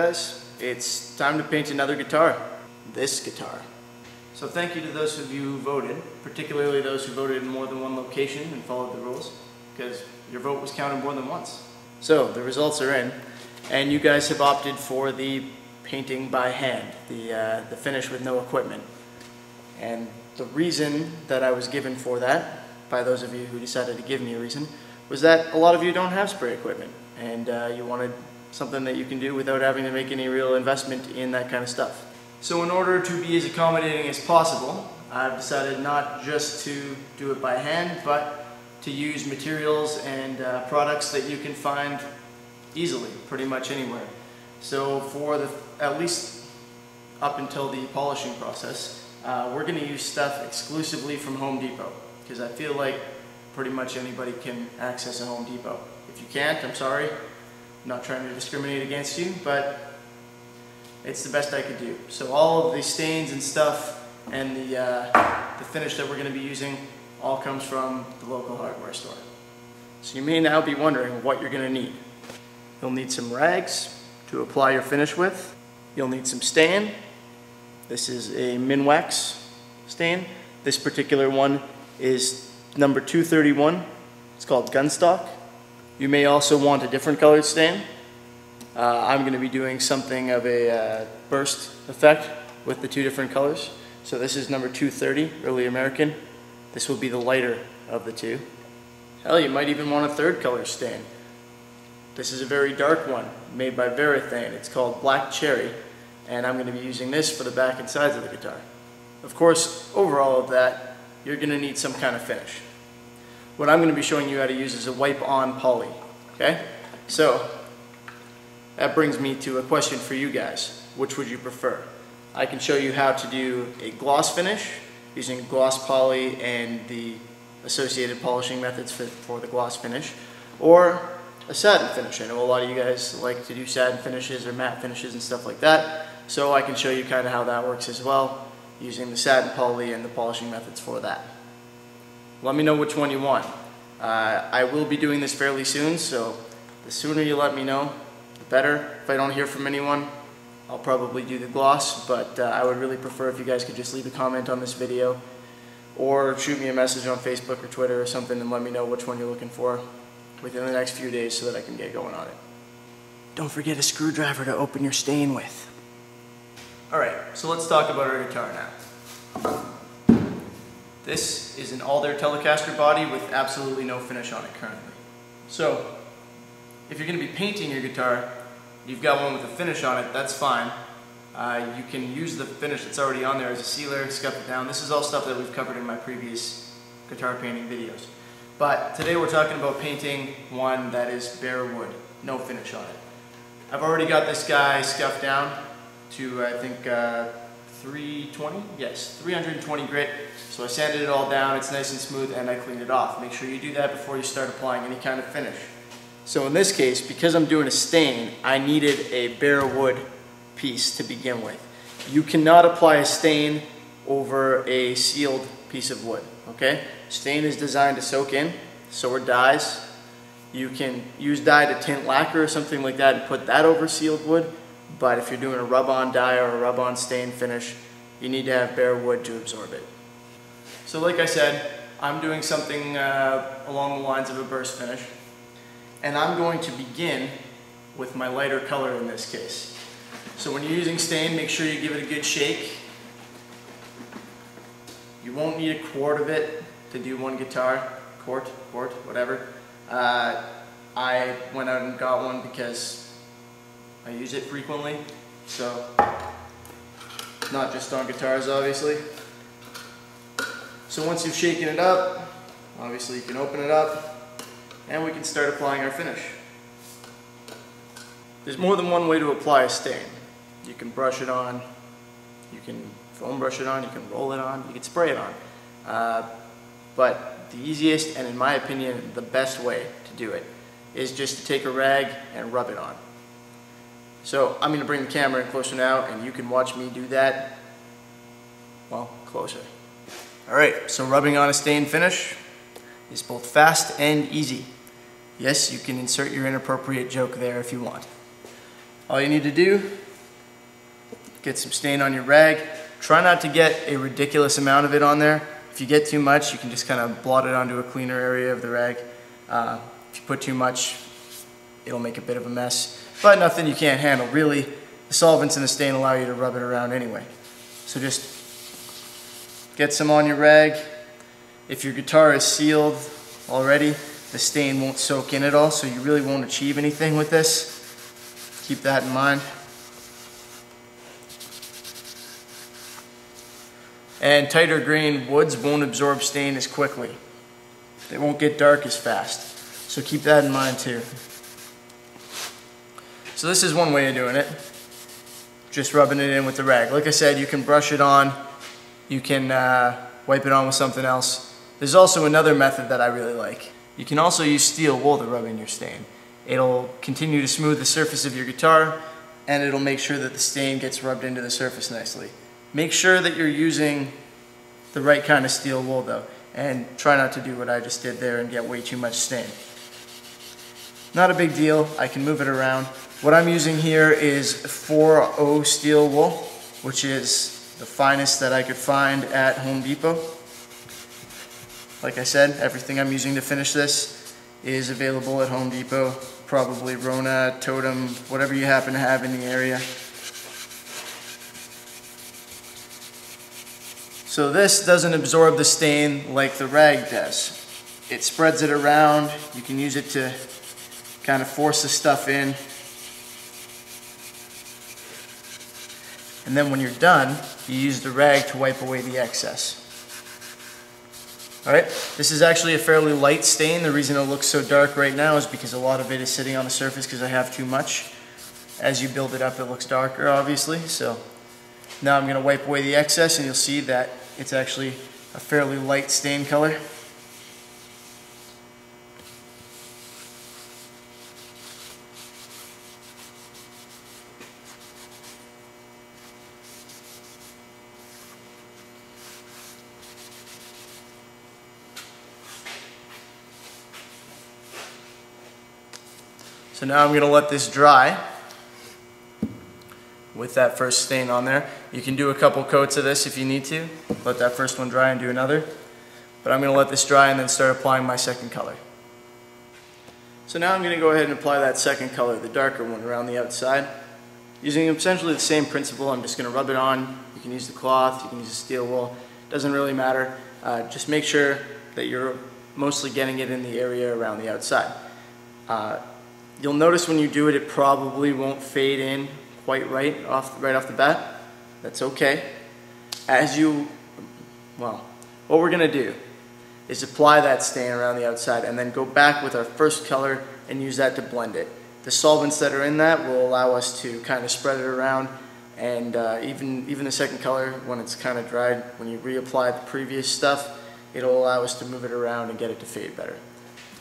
guys, it's time to paint another guitar. This guitar. So thank you to those of you who voted, particularly those who voted in more than one location and followed the rules, because your vote was counted more than once. So the results are in, and you guys have opted for the painting by hand, the finish with no equipment. And the reason that I was given for that, by those of you who decided to give me a reason, was that a lot of you don't have spray equipment, and you wanted something that you can do without having to make any real investment in that kind of stuff. So in order to be as accommodating as possible, I've decided not just to do it by hand, but to use materials and products that you can find easily, pretty much anywhere. So for at least up until the polishing process, we're going to use stuff exclusively from Home Depot, because I feel like pretty much anybody can access a Home Depot. If you can't, I'm sorry. I'm not trying to discriminate against you, but it's the best I could do. So all of the stains and stuff and the finish that we're going to be using all comes from the local hardware store. So you may now be wondering what you're going to need. You'll need some rags to apply your finish with. You'll need some stain. This is a MinWax stain. This particular one is number 231. It's called Gunstock. You may also want a different colored stain. I'm going to be doing something of a burst effect with the two different colors. So this is number 230, Earl American. This will be the lighter of the two. Hell, you might even want a third color stain. This is a very dark one, made by Varathane. It's called Black Cherry, and I'm going to be using this for the back and sides of the guitar. Of course, over all of that, you're going to need some kind of finish. What I'm going to be showing you how to use is a wipe-on poly. Okay? So, that brings me to a question for you guys. Which would you prefer? I can show you how to do a gloss finish using gloss poly and the associated polishing methods for the gloss finish, or a satin finish. I know a lot of you guys like to do satin finishes or matte finishes and stuff like that, so I can show you kind of how that works as well, using the satin poly and the polishing methods for that. Let me know which one you want. I will be doing this fairly soon, so the sooner you let me know, the better. If I don't hear from anyone, I'll probably do the gloss, but I would really prefer if you guys could just leave a comment on this video or shoot me a message on Facebook or Twitter or something and let me know which one you're looking for within the next few days so that I can get going on it. Don't forget a screwdriver to open your stain with. Alright, so let's talk about our guitar now. This is an Alder Telecaster body with absolutely no finish on it currently. So, if you're going to be painting your guitar, you've got one with a finish on it, that's fine. You can use the finish that's already on there as a sealer, scuff it down. This is all stuff that we've covered in my previous guitar painting videos. But today we're talking about painting one that is bare wood, no finish on it. I've already got this guy scuffed down to, I think, 320? Yes, 320 grit. So I sanded it all down, it's nice and smooth, and I cleaned it off. Make sure you do that before you start applying any kind of finish. So in this case, because I'm doing a stain, I needed a bare wood piece to begin with. You cannot apply a stain over a sealed piece of wood, okay? Stain is designed to soak in, so are dyes. You can use dye to tint lacquer or something like that and put that over sealed wood, but if you're doing a rub-on dye or a rub-on stain finish, you need to have bare wood to absorb it. So like I said, I'm doing something along the lines of a burst finish. And I'm going to begin with my lighter color in this case. So when you're using stain, make sure you give it a good shake. You won't need a quart of it to do one guitar. Quart, whatever. I went out and got one because I use it frequently. So, not just on guitars, obviously. So once you've shaken it up, obviously you can open it up, and we can start applying our finish. There's more than one way to apply a stain. You can brush it on, you can foam brush it on, you can roll it on, you can spray it on. But the easiest, and in my opinion, the best way to do it is just to take a rag and rub it on. So I'm going to bring the camera in closer now, and you can watch me do that, well, closer. Alright, so rubbing on a stain finish is both fast and easy. Yes, you can insert your inappropriate joke there if you want. All you need to do, get some stain on your rag. Try not to get a ridiculous amount of it on there. If you get too much, you can just kind of blot it onto a cleaner area of the rag. If you put too much, it'll make a bit of a mess, but nothing you can't handle. Really, the solvents in the stain allow you to rub it around anyway. So just get some on your rag. If your guitar is sealed already, the stain won't soak in at all, so you really won't achieve anything with this. Keep that in mind. And tighter grained woods won't absorb stain as quickly. They won't get dark as fast. So keep that in mind too. So this is one way of doing it. Just rubbing it in with the rag. Like I said, you can brush it on. You can wipe it on with something else. There's also another method that I really like. You can also use steel wool to rub in your stain. It'll continue to smooth the surface of your guitar, and it'll make sure that the stain gets rubbed into the surface nicely. Make sure that you're using the right kind of steel wool though, and try not to do what I just did there and get way too much stain. Not a big deal, I can move it around. What I'm using here is 4O steel wool, which is the finest that I could find at Home Depot. Like I said, everything I'm using to finish this is available at Home Depot, probably Rona, Totem, whatever you happen to have in the area. So this doesn't absorb the stain like the rag does. It spreads it around. You can use it to kind of force the stuff in. And then when you're done, you use the rag to wipe away the excess. Alright, this is actually a fairly light stain. The reason it looks so dark right now is because a lot of it is sitting on the surface because I have too much. As you build it up, it looks darker, obviously. So now I'm going to wipe away the excess, and you'll see that it's actually a fairly light stain color. So now I'm going to let this dry with that first stain on there. You can do a couple coats of this if you need to. Let that first one dry and do another. But I'm going to let this dry and then start applying my second color. So now I'm going to go ahead and apply that second color, the darker one, around the outside. Using essentially the same principle, I'm just going to rub it on. You can use the cloth, you can use the steel wool. Doesn't really matter. Just make sure that you're mostly getting it in the area around the outside. You'll notice when you do it, it probably won't fade in quite right off the bat. That's okay. What we're gonna do is apply that stain around the outside and then go back with our first color and use that to blend it. The solvents that are in that will allow us to kind of spread it around, and even the second color, when it's kind of dried, when you reapply the previous stuff, it'll allow us to move it around and get it to fade better.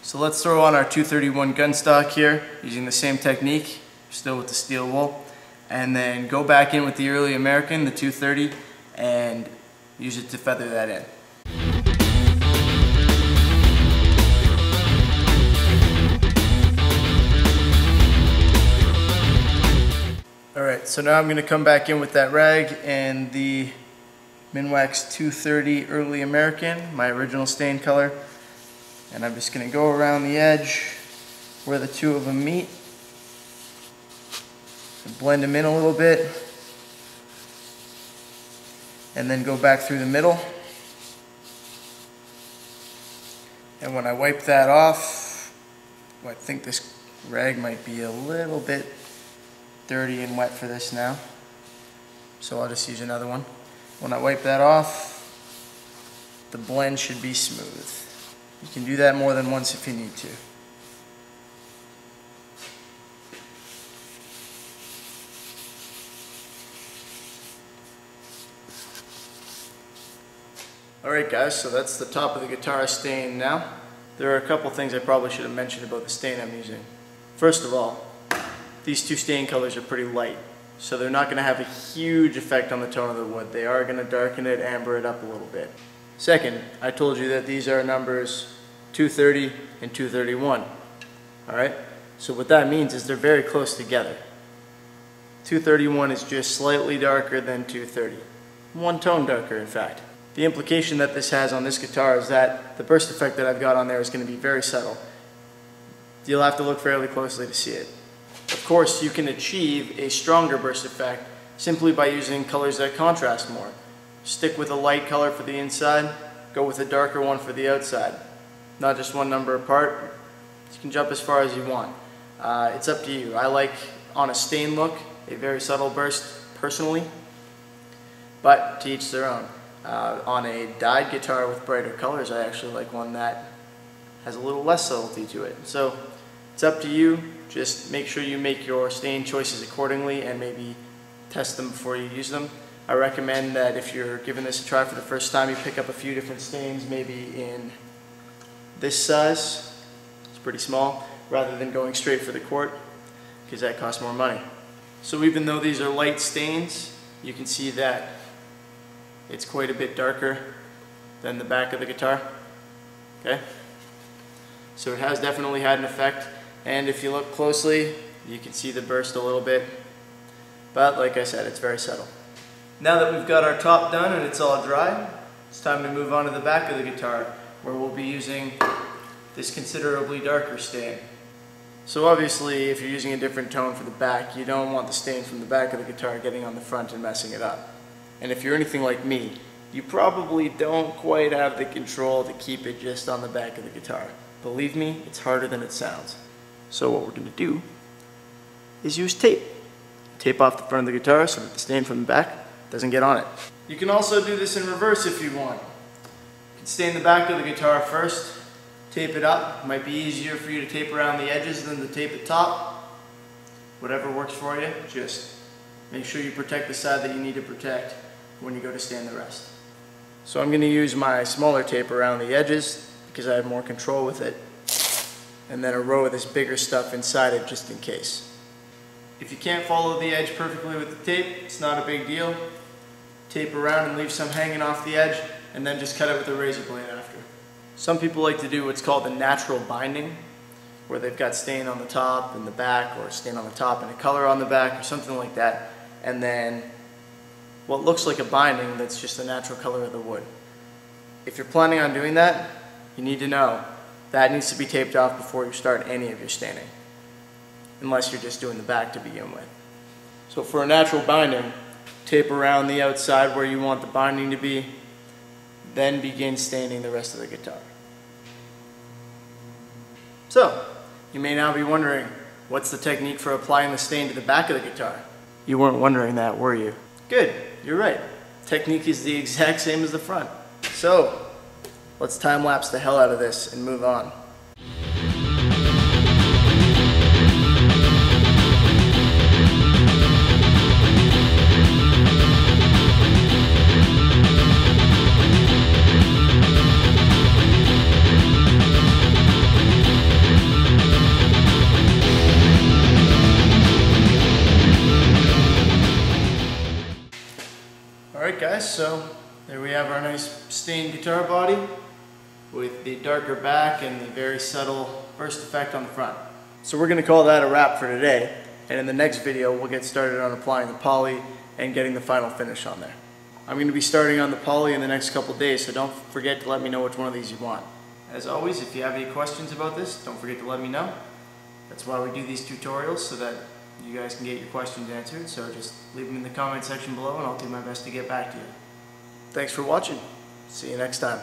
So let's throw on our 231 Gunstock here, using the same technique, still with the steel wool, and then go back in with the Earl American, the 230, and use it to feather that in. Alright, so now I'm going to come back in with that rag and the MinWax 230 Earl American, my original stain color. And I'm just going to go around the edge where the two of them meet and blend them in a little bit, and then go back through the middle. And when I wipe that off, I think this rag might be a little bit dirty and wet for this now, so I'll just use another one. When I wipe that off, the blend should be smooth. You can do that more than once if you need to. Alright guys, so that's the top of the guitar stain now. There are a couple things I probably should have mentioned about the stain I'm using. First of all, these two stain colors are pretty light, so they're not going to have a huge effect on the tone of the wood. They are going to darken it, amber it up a little bit. Second, I told you that these are numbers 230 and 231. Alright? So what that means is they're very close together. 231 is just slightly darker than 230. One tone darker, in fact. The implication that this has on this guitar is that the burst effect that I've got on there is going to be very subtle. You'll have to look fairly closely to see it. Of course, you can achieve a stronger burst effect simply by using colors that contrast more. Stick with a light color for the inside, go with a darker one for the outside. Not just one number apart. You can jump as far as you want. It's up to you. I like, on a stain look, a very subtle burst personally, but to each their own. On a dyed guitar with brighter colors, I actually like one that has a little less subtlety to it. So it's up to you. Just make sure you make your stain choices accordingly and maybe test them before you use them. I recommend that if you're giving this a try for the first time, you pick up a few different stains, maybe in this size. It's pretty small, rather than going straight for the quart, because that costs more money. So even though these are light stains, you can see that it's quite a bit darker than the back of the guitar. Okay? So it has definitely had an effect, and if you look closely, you can see the burst a little bit. But like I said, it's very subtle. Now that we've got our top done and it's all dry, it's time to move on to the back of the guitar, where we'll be using this considerably darker stain. So obviously, if you're using a different tone for the back, you don't want the stain from the back of the guitar getting on the front and messing it up. And if you're anything like me, you probably don't quite have the control to keep it just on the back of the guitar. Believe me, it's harder than it sounds. So what we're going to do is use tape. Tape off the front of the guitar so that the stain from the back doesn't get on it. You can also do this in reverse if you want. You can stain the back of the guitar first, tape it up. It might be easier for you to tape around the edges than to tape the top. Whatever works for you, just make sure you protect the side that you need to protect when you go to stain the rest. So I'm going to use my smaller tape around the edges because I have more control with it, and then a row of this bigger stuff inside it just in case. If you can't follow the edge perfectly with the tape, it's not a big deal. Tape around and leave some hanging off the edge, and then just cut it with a razor blade after. Some people like to do what's called a natural binding, where they've got stain on the top and the back, or stain on the top and a color on the back, or something like that, and then what looks like a binding that's just the natural color of the wood. If you're planning on doing that, you need to know that needs to be taped off before you start any of your staining, unless you're just doing the back to begin with. So for a natural binding, tape around the outside where you want the binding to be, then begin staining the rest of the guitar. So, you may now be wondering, what's the technique for applying the stain to the back of the guitar? You weren't wondering that, were you? Good, you're right. Technique is the exact same as the front. So, let's time-lapse the hell out of this and move on. Alright guys, so there we have our nice stained guitar body with the darker back and the very subtle burst effect on the front. So we're going to call that a wrap for today, and in the next video we'll get started on applying the poly and getting the final finish on there. I'm going to be starting on the poly in the next couple days, so don't forget to let me know which one of these you want. As always, if you have any questions about this, don't forget to let me know. That's why we do these tutorials, so that you guys can get your questions answered, so just leave them in the comment section below and I'll do my best to get back to you. Thanks for watching. See you next time.